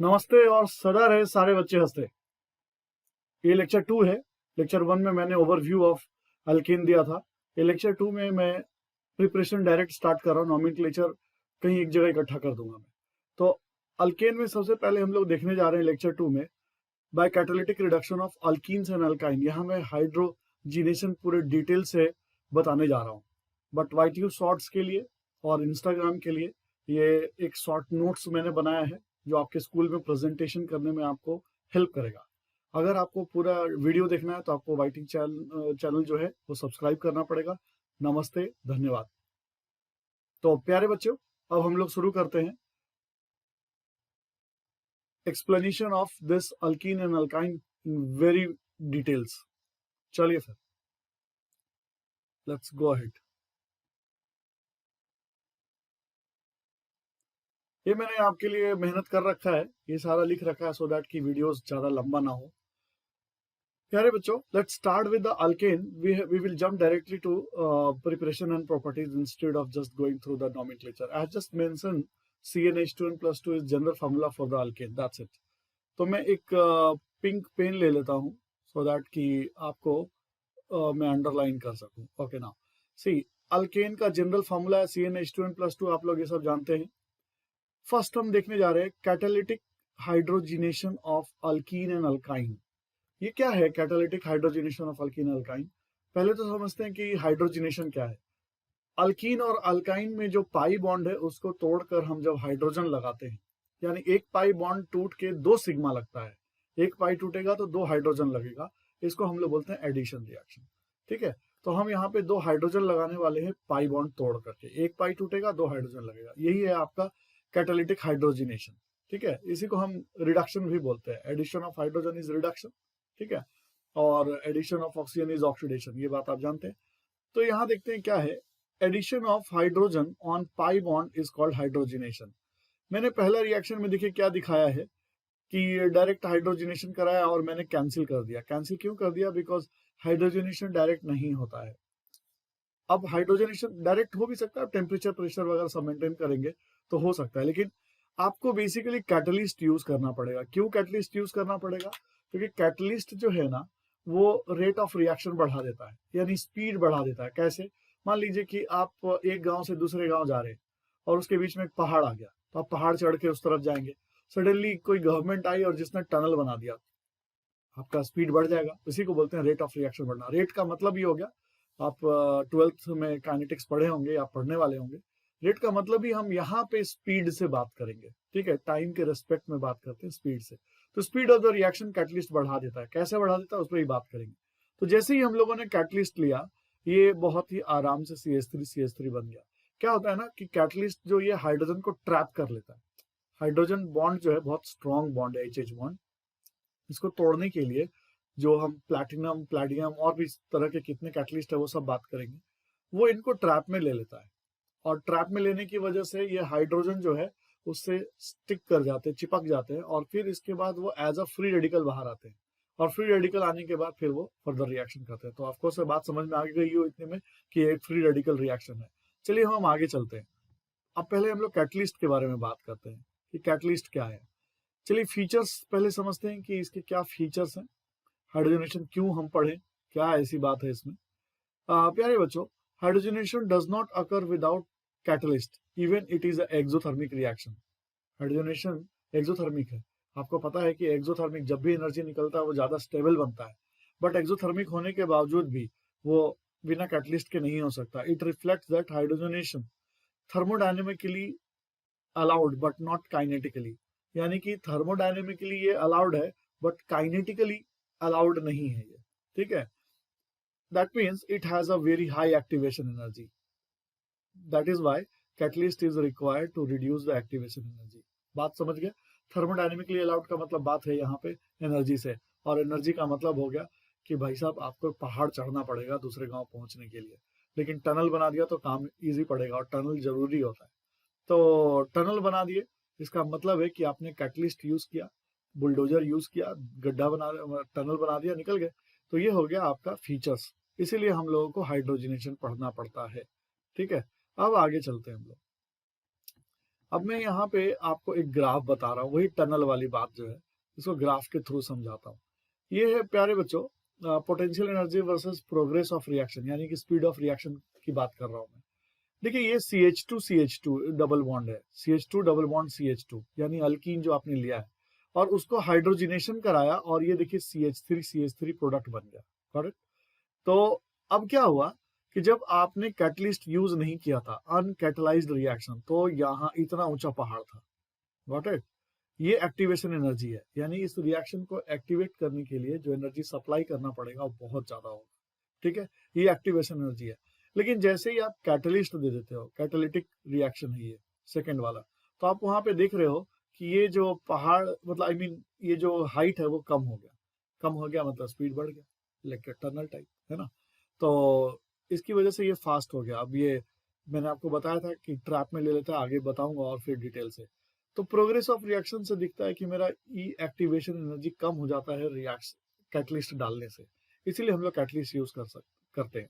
नमस्ते और सदा रहे सारे बच्चे हंसते। ये लेक्चर 2 है। लेक्चर 1 में मैंने ओवरव्यू ऑफ अल्केन दिया था। ये लेक्चर 2 में मैं प्रिपरेशन डायरेक्ट स्टार्ट कर रहा हूँ। नॉमेनक्लेचर कहीं एक जगह इकट्ठा कर दूंगा मैं। तो अल्केन में सबसे पहले हम लोग देखने जा रहे हैं लेक्चर 2 में by catalytic reduction of alkenes and alkyne. यहाँ मैं हाइड्रोजिनेशन पूरे डिटेल से बताने जा रहा हूँ। बट वाईटीयू शॉर्ट्स के लिए और इंस्टाग्राम के लिए ये एक शॉर्ट नोट्स मैंने बनाया है जो आपके स्कूल में प्रेजेंटेशन करने में आपको हेल्प करेगा। अगर आपको पूरा वीडियो देखना है तो आपको वाईटी चैनल जो है वो सब्सक्राइब करना पड़ेगा। नमस्ते, धन्यवाद। तो प्यारे बच्चों, अब हम लोग शुरू करते हैं explanation of this alkyne and alkyne in very details. चलिए फिर लेट्स गो अहेड। ये मैंने आपके लिए मेहनत कर रखा है, ये सारा लिख रखा है सो दैट की वीडियोस ज्यादा लंबा ना हो। प्यारे बच्चों, let's start with the alkane. We will jump directly to preparation and properties instead of just going through the nomenclature. I just mention CnH2n+2 is general formula for the alkane, that's it. तो मैं एक pink pen ले लेता हूँ so that कि आपको मैं underline कर सकूं। ओके नाउ सी, अल्केन का जनरल फार्मूला है CnH2n+2, आप लोग ये सब जानते हैं। फर्स्ट हम देखने जा रहे हैं catalytic hydrogenation of alkyne and alkyne. ये क्या है catalytic hydrogenation of alkyne and alkyne? पहले तो समझते हैं कि हाइड्रोजिनेशन क्या है। अल्कीन और अल्काइन में जो पाई बॉन्ड है उसको तोड़कर हम जब हाइड्रोजन लगाते हैं, यानी एक पाई बॉन्ड टूट के 2 सिग्मा लगता है। एक पाई टूटेगा तो 2 हाइड्रोजन लगेगा, इसको हम लोग बोलते हैं एडिशन रिएक्शन। ठीक है, तो हम यहाँ पे 2 हाइड्रोजन लगाने वाले हैं पाई बॉन्ड तोड़ करके। एक पाई टूटेगा 2 हाइड्रोजन लगेगा, यही है आपका कैटालिटिक हाइड्रोजिनेशन। ठीक है, इसी को हम रिडक्शन भी बोलते हैं। Addition of hydrogen is reduction, ठीक है, और addition of oxygen is oxidation, ये बात आप जानते हैं। तो यहाँ देखते हैं क्या है, addition of hydrogen on pi bond is called hydrogenation. मैंने पहला रिएक्शन में देखिए क्या दिखाया है कि डायरेक्ट हाइड्रोजिनेशन कराया और मैंने कैंसिल कर दिया। कैंसिल क्यों कर दिया? बिकॉज हाइड्रोजिनेशन डायरेक्ट नहीं होता है। अब हाइड्रोजनेशन डायरेक्ट हो भी सकता है, टेम्परेचर प्रेशर वगैरह सब मेंटेन करेंगे तो हो सकता है, लेकिन आपको बेसिकली कैटलिस्ट यूज करना पड़ेगा। क्यों कैटलिस्ट यूज करना पड़ेगा? क्योंकि कैटलिस्ट जो है ना वो रेट ऑफ रिएक्शन बढ़ा देता है, यानी स्पीड बढ़ा देता है। कैसे? मान लीजिए कि आप एक गांव से दूसरे गांव जा रहे हैं और उसके बीच में एक पहाड़ आ गया, तो आप पहाड़ चढ़ के उस तरफ जाएंगे। सडनली कोई गवर्नमेंट आई और जिसने टनल बना दिया, आपका स्पीड बढ़ जाएगा। इसी को बोलते हैं रेट ऑफ रिएक्शन बढ़ना। रेट का मतलब ये हो गया, आप 12th में काइनेटिक्स पढ़े होंगे या पढ़ने वाले होंगे। रेट का मतलब ही हम यहाँ पे स्पीड से बात करेंगे। ठीक है, टाइम के रेस्पेक्ट में बात करते हैं स्पीड से। तो speed of the reaction catalyst बढ़ा देता है। कैसे बढ़ा देता है उस पर ही बात करेंगे। तो जैसे ही हम लोगों ने कैटलिस्ट लिया, ये बहुत ही आराम से CH3 बन गया। क्या होता है ना कि कैटलिस्ट जो ये हाइड्रोजन को ट्रैप कर लेता है। हाइड्रोजन बॉन्ड जो है बहुत स्ट्रॉन्ग बॉन्ड है, HH बॉन्ड। इसको तोड़ने के लिए जो हम प्लैटिनम, प्लैटिनम और भी इस तरह के कितने कैटलिस्ट है वो सब बात करेंगे, वो इनको ट्रैप में ले लेता है। और ट्रैप में लेने की वजह से ये हाइड्रोजन जो है उससे स्टिक कर जाते हैं, चिपक जाते हैं, और फिर इसके बाद वो एज अ फ्री रेडिकल बाहर आते हैं। और फ्री रेडिकल आने के बाद फिर वो फर्दर रिएक्शन करते हैं। तो ऑफकोर्स बात समझ में आ गई हो इतने में कि एक फ्री रेडिकल रिएक्शन है। चलिए हम आगे चलते हैं। अब पहले हम लोग कैटलिस्ट के बारे में बात करते हैं कि कैटलिस्ट क्या है। चलिए फीचर्स पहले समझते हैं कि इसके क्या फीचर्स हैं। हाइड्रोजनेशन क्यों हम पढ़ें, क्या ऐसी बात है इसमें? प्यारे बच्चों, hydrogenation does not occur without catalyst, even it is exothermic reaction. Hydrogenation exothermic है। आपको पता है कि एक्सोथर्मिक जब भी एनर्जी निकलता है वो ज्यादा स्टेबल बनता है, बट एक्सोथर्मिक होने के बावजूद भी वो बिना कैटलिस्ट के नहीं हो सकता। It reflects that hydrogenation thermodynamically allowed but not kinetically, यानी कि थर्मोडायनेमिकली ये अलाउड है बट काइनेटिकली अलाउड नहीं है ये। ठीक है, that means it has a very high activation energy. That is why catalyst is required to reduce the activation energy. बात समझ गए? थर्मोडायनेमिकली अलाउड का मतलब बात है यहाँ पे एनर्जी से, और एनर्जी का मतलब हो गया कि भाई साहब आपको पहाड़ चढ़ना पड़ेगा दूसरे गांव पहुंचने के लिए, लेकिन टनल बना दिया तो काम इजी पड़ेगा, और टनल जरूरी होता है। तो टनल बना दिए, इसका मतलब है कि आपने कैटलिस्ट यूज किया, बुलडोजर यूज किया, गड्ढा बना, टनल बना दिया, निकल गए। तो ये हो गया आपका फीचर्स। इसीलिए हम लोगों को हाइड्रोजनेशन पढ़ना पड़ता है। ठीक है, अब आगे चलते हैं हम लोग। अब मैं यहाँ पे आपको एक ग्राफ बता रहा हूँ, वही टनल वाली बात जो है इसको ग्राफ के थ्रू समझाता हूँ। ये है प्यारे बच्चों potential energy versus progress of reaction, यानी कि स्पीड ऑफ रिएक्शन की बात कर रहा हूँ मैं। देखिए ये CH2 डबल बॉन्ड है, CH2 डबल बॉन्ड CH2 यानी अल्कीन जो आपने लिया है और उसको हाइड्रोजिनेशन कराया और ये देखिए CH3 प्रोडक्ट बन गया। करेक्ट। तो अब क्या हुआ कि जब आपने कैटलिस्ट यूज नहीं किया था, अनकैटलाइज्ड रिएक्शन, तो यहाँ इतना ऊंचा पहाड़ था। Got it. ये एक्टिवेशन एनर्जी है, यानी इस रिएक्शन को एक्टिवेट करने के लिए जो एनर्जी सप्लाई करना पड़ेगा वो बहुत ज्यादा होगा। ठीक है, ये एक्टिवेशन एनर्जी है। लेकिन जैसे ही आप कैटलिस्ट दे देते हो, कैटालिटिक रिएक्शन है ये सेकंड वाला, तो आप वहां पे देख रहे हो कि ये जो पहाड़ मतलब आई मीन ये जो हाइट है वो कम हो गया। कम हो गया मतलब स्पीड बढ़ गया, लाइक टनल टाइप, है ना। तो इसकी वजह से ये फास्ट हो गया। अब ये मैंने आपको बताया था कि ट्रैप में ले लेता है, आगे बताऊंगा और फिर डिटेल से। तो प्रोग्रेस ऑफ रिएक्शन से दिखता है कि मेरा ई एक्टिवेशन एनर्जी कम हो जाता है रिएक्शन कैटलिस्ट डालने से, इसीलिए हम लोग कैटलिस्ट यूज करते हैं।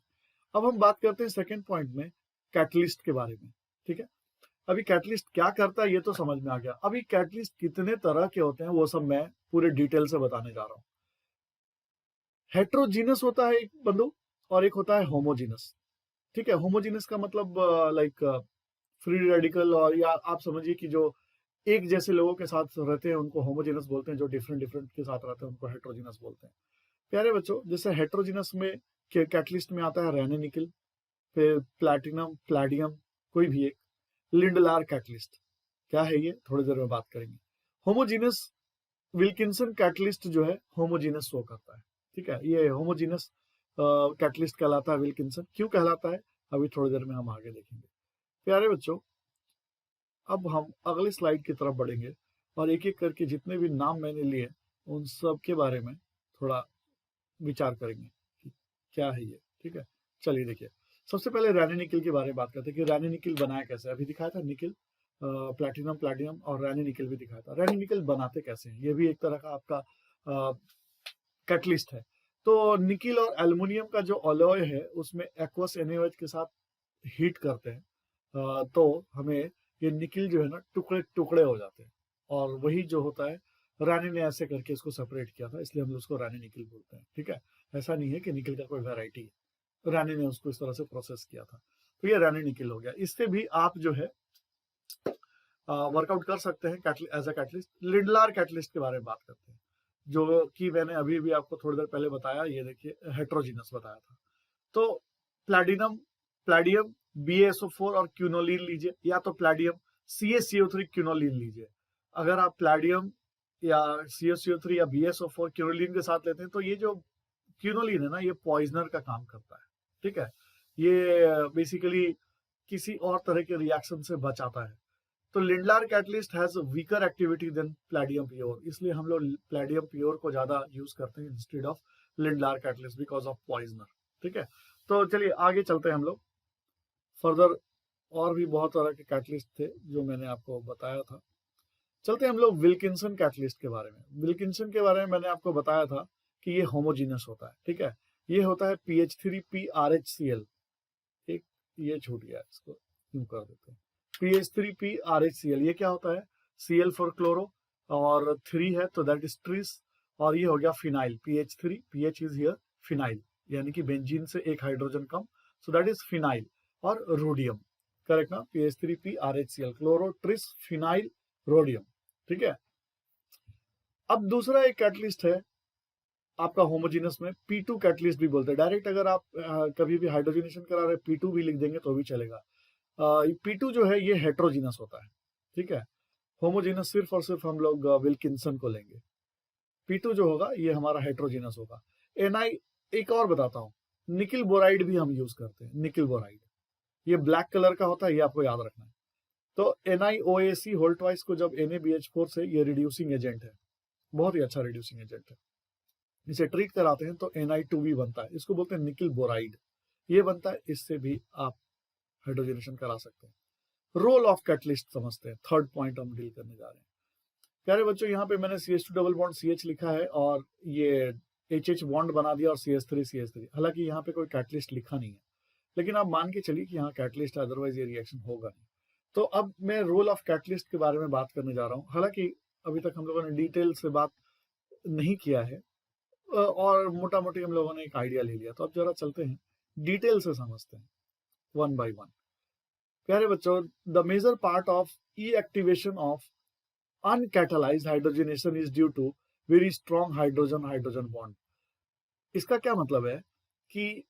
अब हम बात करते हैं सेकंड पॉइंट में कैटलिस्ट के बारे में। ठीक है, अभी कैटलिस्ट क्या करता है ये तो समझ में आ गया। अभी कैटलिस्ट कितने तरह के होते हैं वो सब मैं पूरे डिटेल से बताने जा रहा हूँ। हेट्रोजीनस होता है एक बंधु और एक होता है होमोजीनस। ठीक है, होमोजीनस का मतलब लाइक फ्री रेडिकल, और या आप समझिए कि जो एक जैसे लोगों के साथ रहते हैं उनको होमोजीनस बोलते हैं, जो डिफरेंट डिफरेंट के साथ रहते हैं उनको हेट्रोजीनस बोलते हैं। प्यारे बच्चों, जैसे हेट्रोजीनस में कैटलिस्ट में आता है रैने निकल, फिर प्लैटिनम, प्लैडियम, कोई भी एक, लिंडलार कैटलिस्ट। क्या है ये थोड़ी देर में बात करेंगे। होमोजीनस विल्किंसन कैटलिस्ट जो है होमोजीनस शो करता है। ठीक है, ये होमोजीनस कैटलिस्ट कहलाता है। विल्किंसन क्यों कहलाता है अभी थोड़ी देर में हम आगे देखेंगे। प्यारे बच्चों, अब हम अगले स्लाइड की तरफ बढ़ेंगे और एक एक करके जितने भी नाम मैंने लिए उन सब के बारे में थोड़ा विचार करेंगे कि क्या है ये। ठीक है, चलिए देखिए, सबसे पहले रैने निकल के बारे में बात करते हैं कि रैने निकल बनाया कैसे। अभी दिखाया था निकल, प्लैटिनम, प्लैटिनम और रैने निकल भी दिखाया था। रैने निकल बनाते कैसे हैं, ये भी एक तरह का आपका कैटलिस्ट है। तो निकल और एल्युमिनियम का जो अलॉय है उसमें एक्वस NaOH के साथ हीट करते हैं, तो हमें ये निकल जो है ना टुकड़े टुकड़े हो जाते हैं, और वही जो होता है रानी ने ऐसे करके इसको सेपरेट किया था, इसलिए हम लोग उसको रानी निकल बोलते हैं। ठीक है, ऐसा नहीं है कि निकल का कोई वैरायटी है, रानी ने उसको इस तरह से प्रोसेस किया था, तो ये रानी निकल हो गया। इससे भी आप जो है वर्कआउट कर सकते हैं as a catalyst. Lindlar catalyst के बारे में बात करते हैं, जो कि मैंने अभी भी आपको थोड़ी देर पहले बताया। ये देखिए हेट्रोजीनस बताया था। तो प्लैटिनम, प्लैडियम BaSO4 और क्यूनोलिन लीजिए, या तो प्लैडियम CaCO3 क्यूनोलिन लीजिए। अगर आप प्लैडियम या CaCO3 या BaSO4 क्यूनोलिन के साथ लेते हैं तो ये जो क्यूनोलिन है ना ये पॉइजनर का काम करता है। ठीक है, ये बेसिकली किसी और तरह के रिएक्शन से बचाता है। तो Lindlar catalyst has weaker activity than palladium pure, इसलिए हम लोग प्लैडियम प्योर को ज्यादा यूज करते हैं instead of Lindlar catalyst because of poisoner. ठीक है, तो चलिए आगे चलते हैं हम लोग फर्दर। और भी बहुत तरह के कैटलिस्ट थे जो मैंने आपको बताया था। चलते हैं हम लोग विल्किंसन कैटलिस्ट के बारे में। विल्किंसन के बारे में मैंने आपको बताया था कि ये होमोजीनस होता है। ठीक है, ये होता है PH3PRHCl। एक ये छूट गया, इसको क्यों कर देते हैं। PH3PRHCl ये क्या होता है, Cl फॉर क्लोरो और 3 है तो दैट इज ट्रिस, और ये हो गया phenyl PH3, PH is here phenyl, यानी कि बेंजीन से एक hydrogen come, so that is phenyl. और रोडियम, करेक्ट ना, PH3PRHCl, chloro, tris, phenyl, rhodium. ठीक है, अब दूसरा एक कैटलिस्ट है आपका होमोजीनस में, P2 कैटलिस्ट भी बोलते हैं। डायरेक्ट अगर आप कभी भी हाइड्रोजनेशन करा रहे P2 भी लिख देंगे तो भी चलेगा। P2 जो है ये हेट्रोजीनस होता है। ठीक है, होमोजीनस सिर्फ और सिर्फ हम लोग विल्किंसन को लेंगे। P2 जो होगा ये हमारा हेट्रोजीनस होगा। Na एक और बताता हूँ, निकल बोराइड भी हम यूज करते हैं। निकल बोराइड ये ब्लैक कलर का होता है, ये आपको याद रखना है। तो NiOAC होल ट्वाइस को जब NaBH4 से, ये रिड्यूसिंग एजेंट है, बहुत ही अच्छा रिड्यूसिंग एजेंट है। इसे ट्रीट कराते हैं तो Na2 भी बनता है, इसको बोलते हैं निकल बोराइड, ये बनता है, इससे भी आप हाइड्रोजनेशन करा सकते हैं। रोल ऑफ कैटलिस्ट समझते हैं, थर्ड पॉइंट हम डील करने जा रहे हैं। प्यारे बच्चों, यहाँ पे मैंने CH2 डबल बॉन्ड CH लिखा है और ये HH बॉन्ड बना दिया और CH3 हालांकि यहाँ पे कोई कैटलिस्ट लिखा नहीं है, लेकिन आप मान के चलिए कि यहाँ कैटलिस्ट है, अदरवाइज ये रिएक्शन होगा नहीं। तो अब मैं रोल ऑफ कैटलिस्ट के बारे में बात करने जा रहा हूँ। हालांकि अभी तक हम लोगों ने डिटेल से बात नहीं किया है, और मोटा मोटी हम लोगों ने एक आइडिया ले लिया। तो अब जरा चलते हैं डिटेल से समझते हैं वन बाय वन। प्यारे बच्चों, the major part of the activation of uncatalysed hydrogenation is due to very strong hydrogen hydrogen bond. इसका क्या मतलब है कि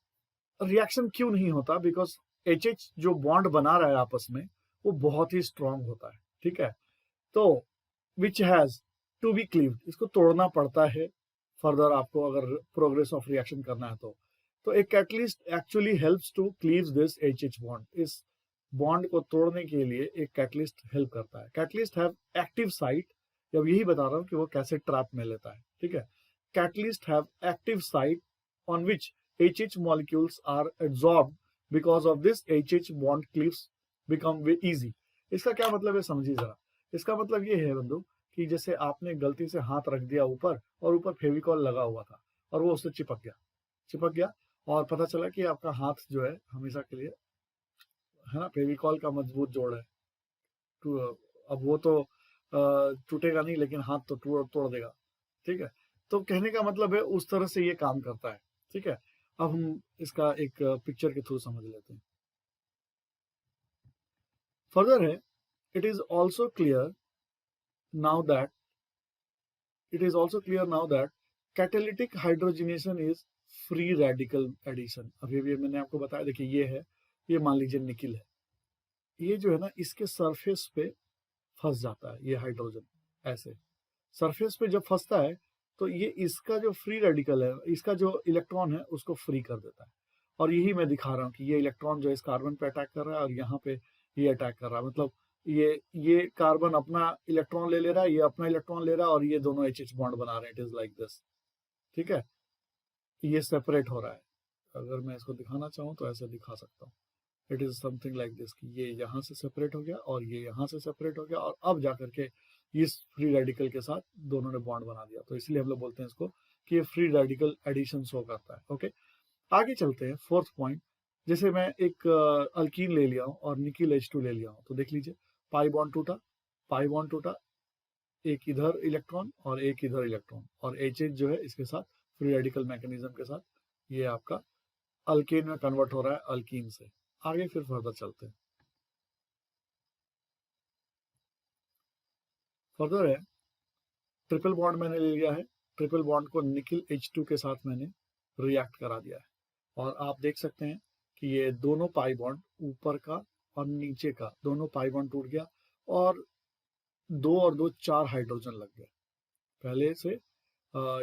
रिएक्शन क्यों नहीं होता? बिकॉज एच जो बॉन्ड बना रहा है आपस में, वो बहुत ही स्ट्रॉन्ग होता है। ठीक है, तो which has to be cleaved, इसको तोड़ना पड़ता है फर्दर आपको अगर प्रोग्रेस ऑफ रिएक्शन करना है तो एक catalyst actually helps to cleave this H bond. इस बॉन्ड को तोड़ने के लिए एक कैटलिस्ट हेल्प करता है। कैटलिस्ट हैव एक्टिव साइट, अब यही बता रहा हूं कि वो कैसे ट्रैप में लेता है। ठीक है, catalyst have active site on which HH molecules are adsorbed because of this HH bond cleaves become easy। इसका क्या मतलब है समझिए जरा। इसका मतलब ये है बंधु कि जैसे आपने गलती से हाथ रख दिया ऊपर, और ऊपर फेविकॉल लगा हुआ था और वो उससे चिपक गया और पता चला कि आपका हाथ जो है हमेशा के लिए, है ना, फेविकॉल का मजबूत जोड़ है। तो अब वो तो टूटेगा नहीं, लेकिन हाथ तो तोड़ देगा। ठीक है, तो कहने का मतलब है उस तरह से ये काम करता है। ठीक है, अब हम इसका एक पिक्चर के थ्रू समझ लेते हैं। फर्दर है, it is also clear now that catalytic hydrogenation is free radical addition. अभी भी मैंने आपको बताया, देखिए ये मान लीजिए निकिल है, ये जो है ना इसके सरफेस पे फंस जाता है। ये हाइड्रोजन ऐसे सरफेस पे जब फंसता है तो ये इसका जो फ्री रेडिकल है, इसका जो इलेक्ट्रॉन है उसको फ्री कर देता है। और यही मैं दिखा रहा हूँ कि ये इलेक्ट्रॉन जो इस कार्बन पे अटैक कर रहा है और यहाँ पे ये अटैक कर रहा है। मतलब ये कार्बन अपना इलेक्ट्रॉन ले रहा है, ये अपना इलेक्ट्रॉन ले रहा है, और ये दोनों एच बॉन्ड बना रहे हैं। It is like this. ठीक है, ये सेपरेट हो रहा है। अगर मैं इसको दिखाना चाहूँ तो ऐसे दिखा सकता हूँ। It is something like this कि ये यहाँ से सेपरेट हो गया और ये यहाँ से सेपरेट हो गया, और अब जाकर के इस फ्री रेडिकल के साथ दोनों ने बॉन्ड बना दिया। तो इसलिए हम लोग बोलते हैं इसको कि ये फ्री रेडिकल एडिशन शो करता है। ओके, आगे चलते हैं फोर्थ पॉइंट। जैसे मैं एक अल्कीन ले लिया हूँ और निकिल H2 ले लिया हूँ, तो देख लीजिए पाई बॉन्ड टूटा, एक इधर इलेक्ट्रॉन और एक इधर इलेक्ट्रॉन, और HH जो है इसके साथ फ्री रेडिकल मैकेनिज्म के साथ ये आपका अल्केन में कन्वर्ट हो रहा है अल्कीन से। आगे फिर फर्दर चलते हैं। फर्दर है, ट्रिपल बॉन्ड मैंने ले लिया है। ट्रिपल बॉन्ड को निकिल H2 के साथ मैंने रिएक्ट करा दिया है, और आप देख सकते हैं कि ये दोनों पाई बॉन्ड, ऊपर का और नीचे का दोनों पाई बॉन्ड टूट गया, और 2 और 2 4 हाइड्रोजन लग गए। पहले से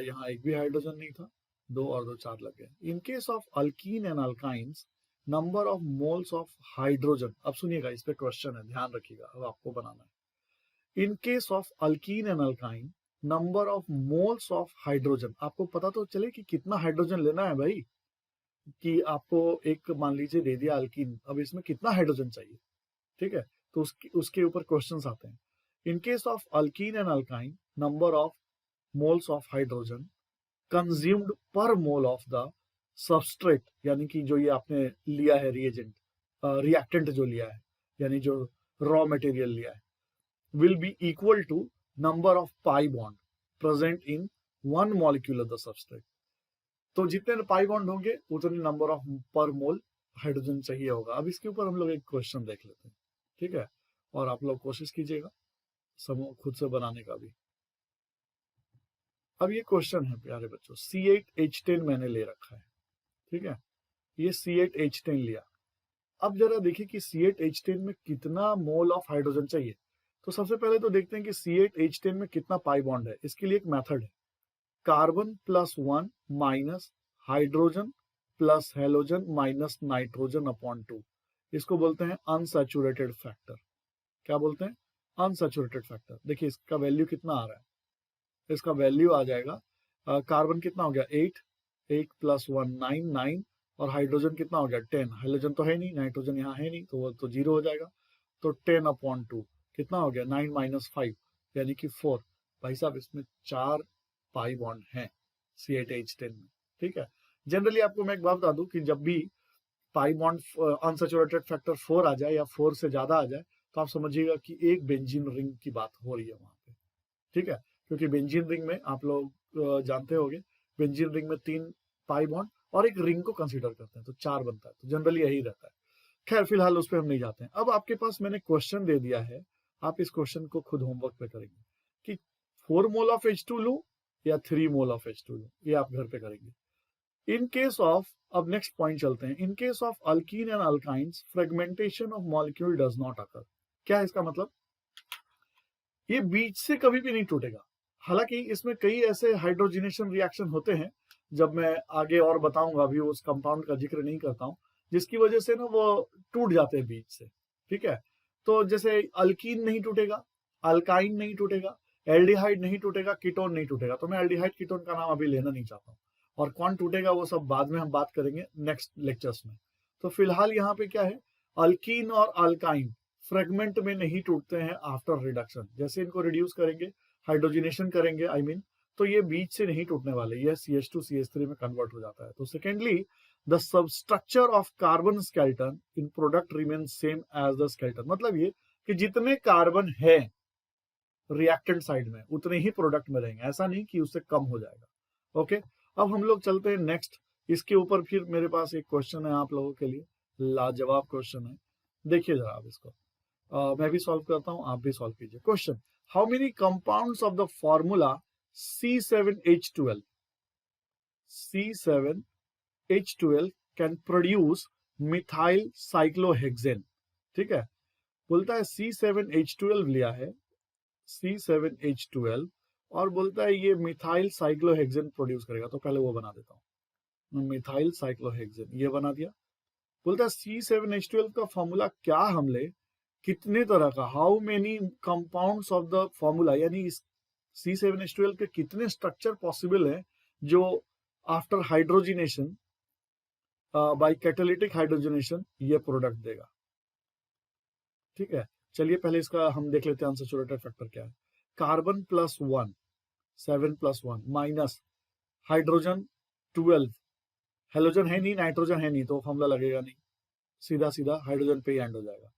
यहाँ एक भी हाइड्रोजन नहीं था, 2 और 2 4 लग गए। In case of alkyne and alkynes, number of moles of hydrogen, अब सुनिएगा इस पे क्वेश्चन है, ध्यान रखिएगा, अब आपको बनाना है। In case of alkyne and alkyne, number of moles of hydrogen, आपको पता तो चले कि कितना हाइड्रोजन लेना है भाई। कि आपको एक मान लीजिए दे दिया अल्कीन, अब इसमें कितना हाइड्रोजन चाहिए। ठीक है, तो उसके ऊपर क्वेश्चंस आते हैं। In case of alkyne and alkyne, number of moles of hydrogen consumed पर मोल ऑफ द सबस्ट्रेट, यानी कि जो ये आपने लिया है रिएजेंट, रिएक्टेंट जो लिया है, यानी जो रॉ मटेरियल लिया है, will be equal to number of pi bond present in one molecule of the substrate। तो जितने पाई बॉन्ड होंगे उतने नंबर ऑफ पर मोल हाइड्रोजन चाहिए होगा। अब इसके ऊपर हम लोग एक क्वेश्चन देख लेते हैं। ठीक है, और आप लोग कोशिश कीजिएगा समूह खुद से बनाने का भी। अब ये क्वेश्चन है प्यारे बच्चों, C8H10 मैंने ले रखा है। ठीक है, ये C8H10 लिया। अब जरा देखिए कि C8H10 में कितना मोल ऑफ हाइड्रोजन चाहिए। तो सबसे पहले तो देखते हैं कि C8H10 में कितना पाई बॉन्ड है। इसके लिए एक मेथड है, carbon +1 minus hydrogen plus halogen minus nitrogen upon 2। इसको बोलते हैं अनसैचुरेटेड फैक्टर। क्या बोलते हैं? Unsaturated factor. देखिए इसका वैल्यू कितना आ रहा है, इसका वैल्यू आ जाएगा, कार्बन कितना हो गया 8, 8 + 1 9 9, और हाइड्रोजन कितना हो गया 10। हाइड्रोजन तो है नहीं, नाइट्रोजन यहाँ है नहीं, तो वो तो 0 हो जाएगा। तो 10 अपॉन 2 कितना हो गया 9 - 5 यानी कि 4। भाई साहब इसमें 4 पाई बॉन्ड हैं C8H10 में। ठीक है, जनरली आपको मैं एक बात बता दूं कि जब भी पाई बॉन्ड अनसैचुरेटेड फैक्टर 4 आ जाए या 4 से ज्यादा आ जाए तो आप समझिएगा कि एक बेंजीन रिंग की बात हो रही है वहां पे, ठीक है। क्योंकि बेंजीन रिंग में आप लोग जानते होंगे, बेंजीन रिंग में 3 पाई बॉन्ड और एक रिंग को कंसीडर करते हैं तो 4 बनता है, तो जनरली यही रहता है। खैर फिलहाल उस पर हम नहीं जाते हैं। अब आपके पास मैंने क्वेश्चन दे दिया है, आप इस क्वेश्चन को खुद होमवर्क पे करेंगे कि 4 मोल ऑफ H2 लूं या 3 मोल ऑफ H2 लूं, ये आप घर पे करेंगे। इन केस ऑफ, अब नेक्स्ट पॉइंट चलते हैं, in case of alkyne and alkynes fragmentation of molecule does not occur. क्या है इसका मतलब? ये बीच से कभी भी नहीं टूटेगा। हालांकि इसमें कई ऐसे हाइड्रोजिनेशन रिएक्शन होते हैं, जब मैं आगे और बताऊंगा, अभी उस कंपाउंड का जिक्र नहीं करता हूं, जिसकी वजह से ना वो टूट जाते हैं बीच से, ठीक है। तो जैसे अल्कीन नहीं टूटेगा, अल्काइन नहीं टूटेगा, एल्डिहाइड नहीं टूटेगा, कीटोन नहीं टूटेगा। तो मैं एल्डिहाइड कीटोन का नाम अभी लेना नहीं चाहता हूँ, और कौन टूटेगा वो सब बाद में हम बात करेंगे नेक्स्ट लेक्चर्स में। तो फिलहाल यहाँ पे क्या है, अल्कीन और अल्काइन फ्रेगमेंट में नहीं टूटते हैं आफ्टर रिडक्शन। जैसे इनको रिड्यूस करेंगे, हाइड्रोजिनेशन करेंगे आई मीन, तो ये बीच से नहीं टूटने वाले, ये CH2 CH3 में कन्वर्ट हो जाता है। तो secondly, the substructure of carbon skeleton in product remain same as the skeleton. मतलब ये कि जितने कार्बन है रिएक्टेंट साइड में उतने ही प्रोडक्ट में रहेंगे, ऐसा नहीं कि उससे कम हो जाएगा। ओके, अब हम लोग चलते हैं नेक्स्ट। इसके ऊपर फिर मेरे पास एक क्वेश्चन है आप लोगों के लिए, लाजवाब क्वेश्चन है, देखिए जरा आप इसको। मैं भी सॉल्व करता हूं, आप भी सॉल्व कीजिए। Question, how many compounds of the formula C7H12 C7H12 can produce methyl cyclohexane. ठीक है, बोलता है C7H12 लिया है, C7H12, और बोलता है ये मिथाइल साइक्लोहेक्सेन प्रोड्यूस करेगा। तो पहले वो बना देता हूं, मिथाइल साइक्लोहेक्सेन ये बना दिया। बोलता है C7H12 का फॉर्मूला क्या हम ले, कितने तरह का, how many compounds of the formula, यानी इस C7H12 के कितने स्ट्रक्चर पॉसिबल है जो after hydrogenation by catalytic hydrogenation ये प्रोडक्ट देगा। ठीक है, चलिए पहले इसका हम देख लेते हैं अनसैचुरेटेड फैक्टर क्या है। कार्बन +1 7+1 माइनस हाइड्रोजन 12, हेलोजन है नहीं, नाइट्रोजन है नहीं, तो फॉर्मूला लगेगा नहीं, सीधा सीधा हाइड्रोजन पे ही एंड हो जाएगा।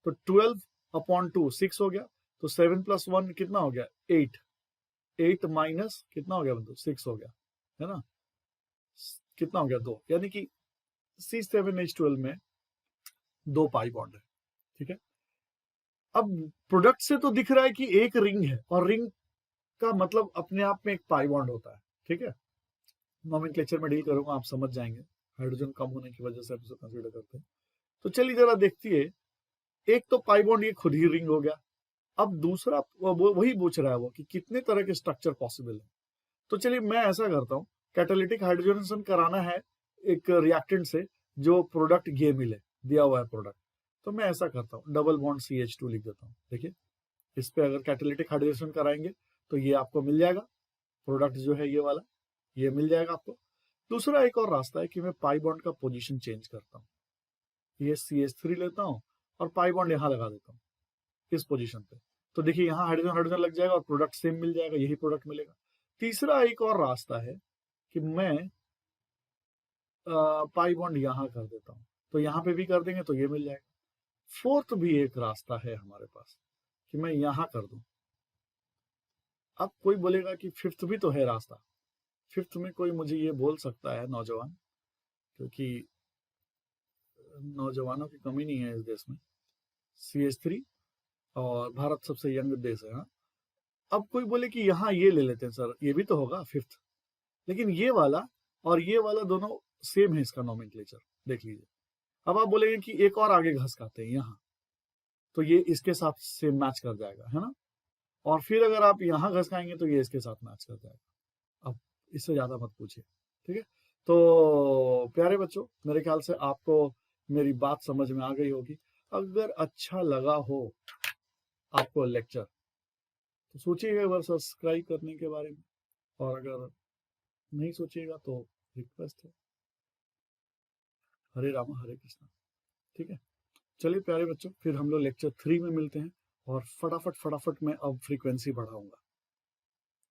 तो 12/2 6 हो गया, तो 7+1 कितना हो गया 8, 8 माइनस कितना हो गया बंधु 6 हो गया, है ना, कितना हो गया 2, यानी कि C7H12 में 2 पाई बॉन्ड है। ठीक है, अब प्रोडक्ट से तो दिख रहा है कि एक रिंग है, और रिंग का मतलब अपने आप में एक पाई बॉन्ड होता है। ठीक है, नोमेनक्लेचर में डील करूंगा, आप समझ जाएंगे, हाइड्रोजन कम होने की वजह से आप इसे कंसीडर करते हैं। तो चलिए जरा देखती है, एक तो पाई बॉन्ड ये खुद ही रिंग हो गया। अब दूसरा वही पूछ रहा है वो कि कितने तरह के स्ट्रक्चर पॉसिबल है। तो चलिए मैं ऐसा करता हूँ, कैटालिटिक हाइड्रोजनेशन कराना है एक रिएक्टेंट से जो प्रोडक्ट ये मिले, दिया हुआ है प्रोडक्ट, तो मैं ऐसा करता हूँ डबल बॉन्ड CH2 लिख देता हूँ। देखिए, इस पे अगर कैटालिटिक हाइड्रोजनेशन कराएंगे तो ये आपको मिल जाएगा, प्रोडक्ट जो है ये वाला, ये मिल जाएगा आपको। दूसरा एक और रास्ता है कि मैं पाई बॉन्ड का पोजीशन चेंज करता हूँ, ये CH3 लेता हूँ और पाई बॉन्ड यहाँ लगा देता हूँ इस पोजीशन पे, तो देखिए यहाँ हाइड्रोजन हाइड्रोजन लग जाएगा और प्रोडक्ट सेम मिल जाएगा, यही प्रोडक्ट मिलेगा। तीसरा एक और रास्ता है कि मैं पाई बॉन्ड यहाँ कर देता हूँ, तो यहाँ पे भी कर देंगे तो ये मिल जाएगा। फोर्थ भी एक रास्ता है हमारे पास कि मैं यहाँ कर दूं। अब कोई बोलेगा कि फिफ्थ भी तो है रास्ता, फिफ्थ में कोई मुझे ये बोल सकता है नौजवान, क्योंकि नौजवानों की कमी नहीं है इस देश में, CH3 और भारत सबसे यंग देश है। हाँ, अब कोई बोले कि यहाँ ये ले लेते हैं सर, ये भी तो होगा फिफ्थ, लेकिन ये वाला और ये वाला दोनों सेम है इसका नोमेनक्लेचर, देख लीजिए। अब आप बोलेंगे कि एक और आगे घसकाते हैं यहाँ, तो ये इसके साथ सेम मैच कर जाएगा, है ना, और फिर अगर आप यहाँ घसकाएंगे तो ये इसके साथ मैच कर जाएगा। अब इससे ज्यादा मत पूछिए। ठीक है, तो प्यारे बच्चों, मेरे ख्याल से आपको मेरी बात समझ में आ गई होगी। अगर अच्छा लगा हो आपको लेक्चर तो सोचिएगा एक बार सब्सक्राइब करने के बारे में, और अगर नहीं सोचिएगा तो रिक्वेस्ट है, हरे रामा हरे कृष्णा। ठीक है, चलिए प्यारे बच्चों, फिर हम लोग लेक्चर 3 में मिलते हैं, और फटाफट मैं अब फ्रीक्वेंसी बढ़ाऊंगा।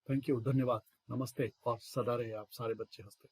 थैंक यू, धन्यवाद, नमस्ते, और सदा रहे आप सारे बच्चे हंसते।